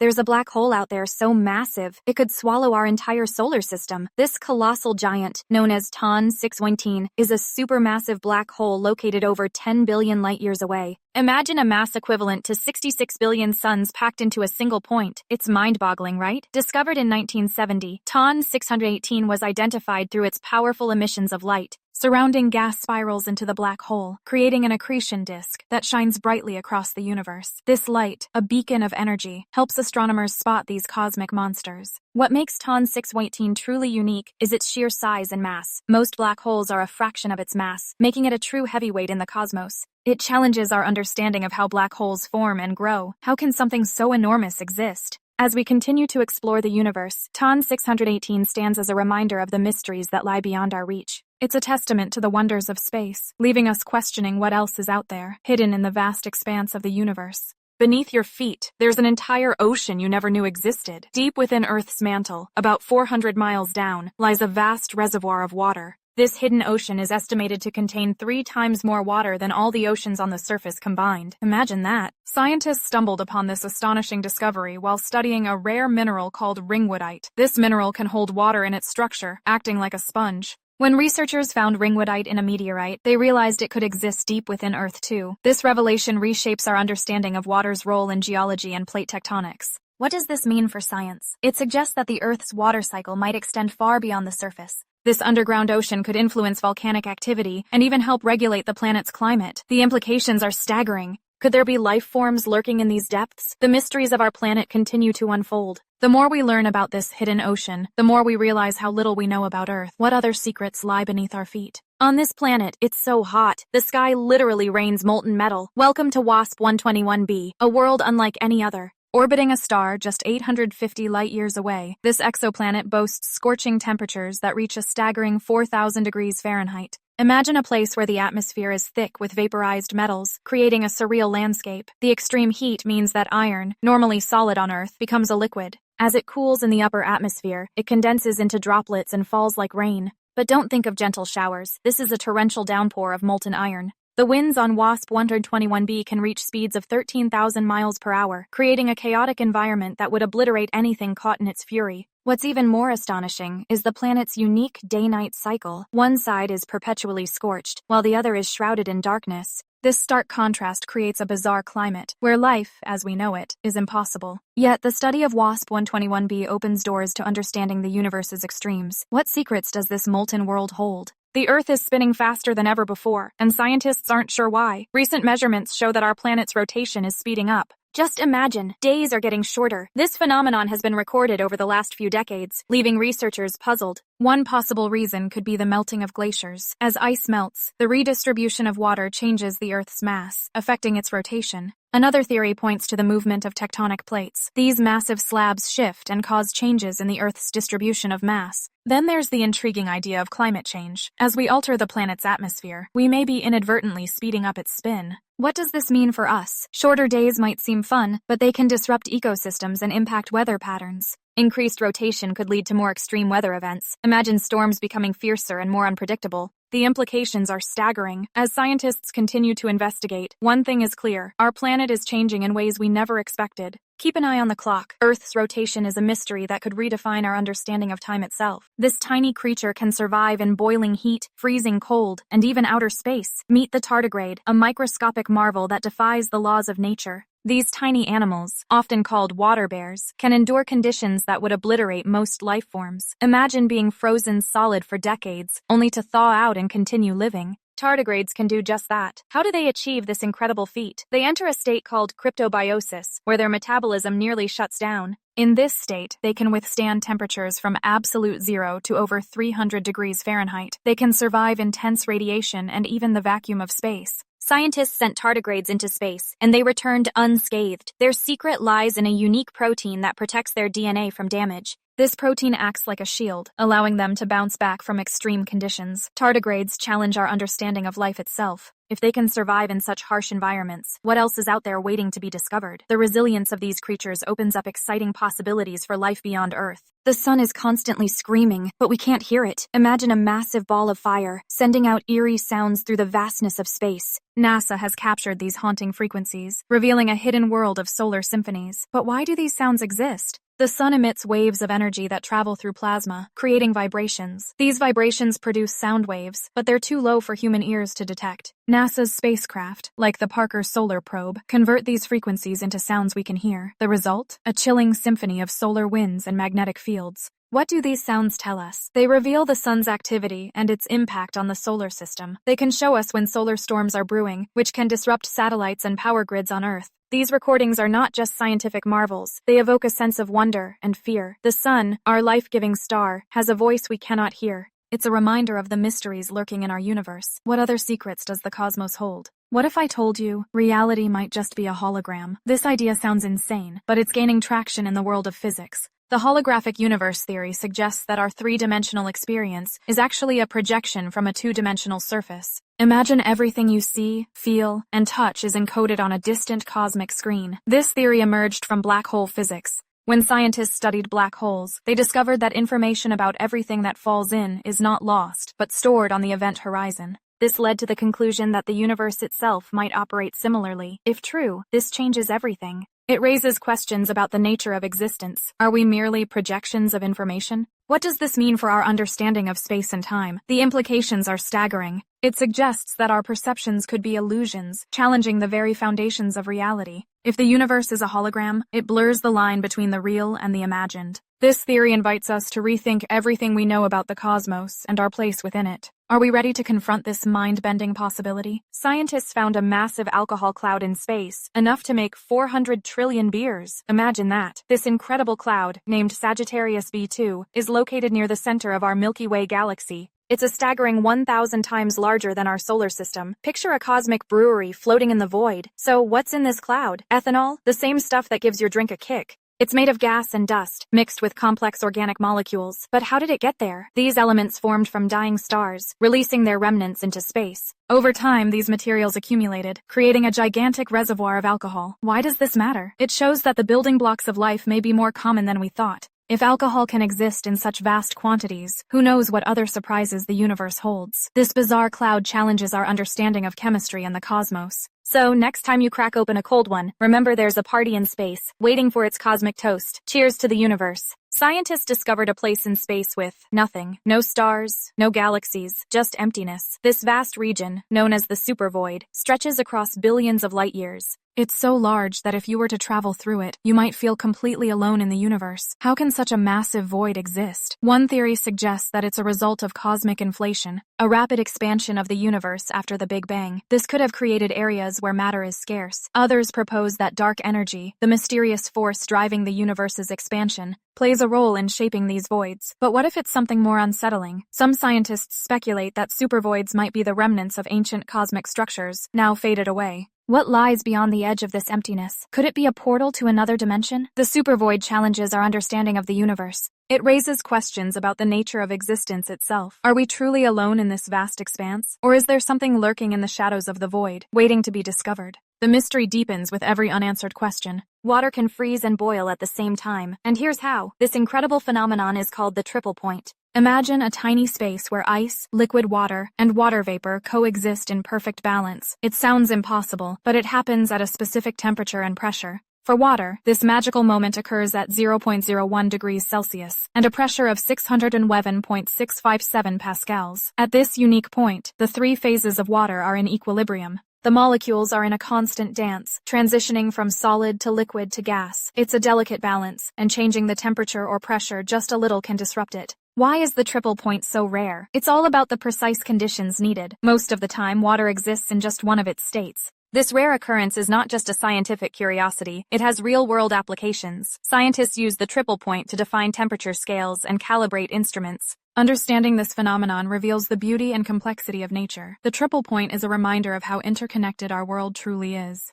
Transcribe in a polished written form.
There's a black hole out there so massive, it could swallow our entire solar system. This colossal giant, known as TON 619, is a supermassive black hole located over 10 billion light-years away. Imagine a mass equivalent to 66 billion suns packed into a single point. It's mind-boggling, right? Discovered in 1970, TON 618 was identified through its powerful emissions of light, surrounding gas spirals into the black hole, creating an accretion disk that shines brightly across the universe. This light, a beacon of energy, helps astronomers spot these cosmic monsters. What makes TON 618 truly unique is its sheer size and mass. Most black holes are a fraction of its mass, making it a true heavyweight in the cosmos. It challenges our understanding of how black holes form and grow. How can something so enormous exist? As we continue to explore the universe, TON 618 stands as a reminder of the mysteries that lie beyond our reach. It's a testament to the wonders of space, leaving us questioning what else is out there, hidden in the vast expanse of the universe. Beneath your feet, there's an entire ocean you never knew existed. Deep within Earth's mantle, about 400 miles down, lies a vast reservoir of water. This hidden ocean is estimated to contain 3 times more water than all the oceans on the surface combined. Imagine that. Scientists stumbled upon this astonishing discovery while studying a rare mineral called ringwoodite. This mineral can hold water in its structure, acting like a sponge. When researchers found ringwoodite in a meteorite, they realized it could exist deep within Earth too. This revelation reshapes our understanding of water's role in geology and plate tectonics. What does this mean for science? It suggests that the Earth's water cycle might extend far beyond the surface. This underground ocean could influence volcanic activity and even help regulate the planet's climate. The implications are staggering. Could there be life forms lurking in these depths? The mysteries of our planet continue to unfold. The more we learn about this hidden ocean, the more we realize how little we know about Earth. What other secrets lie beneath our feet? On this planet, it's so hot. The sky literally rains molten metal. Welcome to WASP 121b, a world unlike any other. Orbiting a star just 850 light-years away, this exoplanet boasts scorching temperatures that reach a staggering 4,000 degrees Fahrenheit. Imagine a place where the atmosphere is thick with vaporized metals, creating a surreal landscape. The extreme heat means that iron, normally solid on Earth, becomes a liquid. As it cools in the upper atmosphere, it condenses into droplets and falls like rain. But don't think of gentle showers. This is a torrential downpour of molten iron. The winds on WASP 121b can reach speeds of 13,000 miles per hour, creating a chaotic environment that would obliterate anything caught in its fury. What's even more astonishing is the planet's unique day-night cycle. One side is perpetually scorched, while the other is shrouded in darkness. This stark contrast creates a bizarre climate, where life, as we know it, is impossible. Yet, the study of WASP 121b opens doors to understanding the universe's extremes. What secrets does this molten world hold? The Earth is spinning faster than ever before, and scientists aren't sure why. Recent measurements show that our planet's rotation is speeding up. Just imagine, days are getting shorter. This phenomenon has been recorded over the last few decades, leaving researchers puzzled. One possible reason could be the melting of glaciers. As ice melts, the redistribution of water changes the Earth's mass, affecting its rotation. Another theory points to the movement of tectonic plates. These massive slabs shift and cause changes in the Earth's distribution of mass. Then there's the intriguing idea of climate change. As we alter the planet's atmosphere, we may be inadvertently speeding up its spin. What does this mean for us? Shorter days might seem fun, but they can disrupt ecosystems and impact weather patterns. Increased rotation could lead to more extreme weather events. Imagine storms becoming fiercer and more unpredictable. The implications are staggering. As scientists continue to investigate, one thing is clear: our planet is changing in ways we never expected. Keep an eye on the clock. Earth's rotation is a mystery that could redefine our understanding of time itself. This tiny creature can survive in boiling heat, freezing cold, and even outer space. Meet the tardigrade, a microscopic marvel that defies the laws of nature. These tiny animals, often called water bears, can endure conditions that would obliterate most life forms. Imagine being frozen solid for decades, only to thaw out and continue living. Tardigrades can do just that. How do they achieve this incredible feat? They enter a state called cryptobiosis, where their metabolism nearly shuts down. In this state, they can withstand temperatures from absolute 0 to over 300 degrees Fahrenheit. They can survive intense radiation and even the vacuum of space. Scientists sent tardigrades into space, and they returned unscathed. Their secret lies in a unique protein that protects their DNA from damage. This protein acts like a shield, allowing them to bounce back from extreme conditions. Tardigrades challenge our understanding of life itself. If they can survive in such harsh environments, what else is out there waiting to be discovered? The resilience of these creatures opens up exciting possibilities for life beyond Earth. The sun is constantly screaming, but we can't hear it. Imagine a massive ball of fire, sending out eerie sounds through the vastness of space. NASA has captured these haunting frequencies, revealing a hidden world of solar symphonies. But why do these sounds exist? The sun emits waves of energy that travel through plasma, creating vibrations. These vibrations produce sound waves, but they're too low for human ears to detect. NASA's spacecraft, like the Parker Solar Probe, convert these frequencies into sounds we can hear. The result? A chilling symphony of solar winds and magnetic fields. What do these sounds tell us? They reveal the sun's activity and its impact on the solar system. They can show us when solar storms are brewing, which can disrupt satellites and power grids on Earth. These recordings are not just scientific marvels. They evoke a sense of wonder and fear. The sun, our life-giving star, has a voice we cannot hear. It's a reminder of the mysteries lurking in our universe. What other secrets does the cosmos hold? What if I told you reality might just be a hologram? This idea sounds insane, but it's gaining traction in the world of physics. The holographic universe theory suggests that our three-dimensional experience is actually a projection from a two-dimensional surface. Imagine everything you see, feel, and touch is encoded on a distant cosmic screen. This theory emerged from black hole physics. When scientists studied black holes, they discovered that information about everything that falls in is not lost, but stored on the event horizon. This led to the conclusion that the universe itself might operate similarly. If true, this changes everything. It raises questions about the nature of existence. Are we merely projections of information? What does this mean for our understanding of space and time? The implications are staggering. It suggests that our perceptions could be illusions, challenging the very foundations of reality. If the universe is a hologram, it blurs the line between the real and the imagined. This theory invites us to rethink everything we know about the cosmos and our place within it. Are we ready to confront this mind-bending possibility? Scientists found a massive alcohol cloud in space, enough to make 400 trillion beers. Imagine that. This incredible cloud, named Sagittarius B2, is located near the center of our Milky Way galaxy. It's a staggering 1,000 times larger than our solar system. Picture a cosmic brewery floating in the void. So what's in this cloud? Ethanol? The same stuff that gives your drink a kick. It's made of gas and dust, mixed with complex organic molecules. But how did it get there? These elements formed from dying stars, releasing their remnants into space. Over time, these materials accumulated, creating a gigantic reservoir of alcohol. Why does this matter? It shows that the building blocks of life may be more common than we thought. If alcohol can exist in such vast quantities, who knows what other surprises the universe holds? This bizarre cloud challenges our understanding of chemistry and the cosmos. So, next time you crack open a cold one, remember there's a party in space, waiting for its cosmic toast. Cheers to the universe. Scientists discovered a place in space with nothing. No stars, no galaxies, just emptiness. This vast region, known as the supervoid, stretches across billions of light years. It's so large that if you were to travel through it, you might feel completely alone in the universe. How can such a massive void exist? One theory suggests that it's a result of cosmic inflation, a rapid expansion of the universe after the Big Bang. This could have created areas where matter is scarce. Others propose that dark energy, the mysterious force driving the universe's expansion, plays a role in shaping these voids. But what if it's something more unsettling? Some scientists speculate that supervoids might be the remnants of ancient cosmic structures, now faded away. What lies beyond the edge of this emptiness? Could it be a portal to another dimension? The supervoid challenges our understanding of the universe. It raises questions about the nature of existence itself. Are we truly alone in this vast expanse? Or is there something lurking in the shadows of the void, waiting to be discovered? The mystery deepens with every unanswered question. Water can freeze and boil at the same time, and here's how. This incredible phenomenon is called the triple point. Imagine a tiny space where ice, liquid water, and water vapor coexist in perfect balance. It sounds impossible, but it happens at a specific temperature and pressure. For water, this magical moment occurs at 0.01 degrees Celsius and a pressure of 611.657 pascals. At this unique point, the three phases of water are in equilibrium. The molecules are in a constant dance, transitioning from solid to liquid to gas. It's a delicate balance, and changing the temperature or pressure just a little can disrupt it. Why is the triple point so rare? It's all about the precise conditions needed. Most of the time, water exists in just one of its states. This rare occurrence is not just a scientific curiosity, it has real-world applications. Scientists use the triple point to define temperature scales and calibrate instruments. Understanding this phenomenon reveals the beauty and complexity of nature. The triple point is a reminder of how interconnected our world truly is.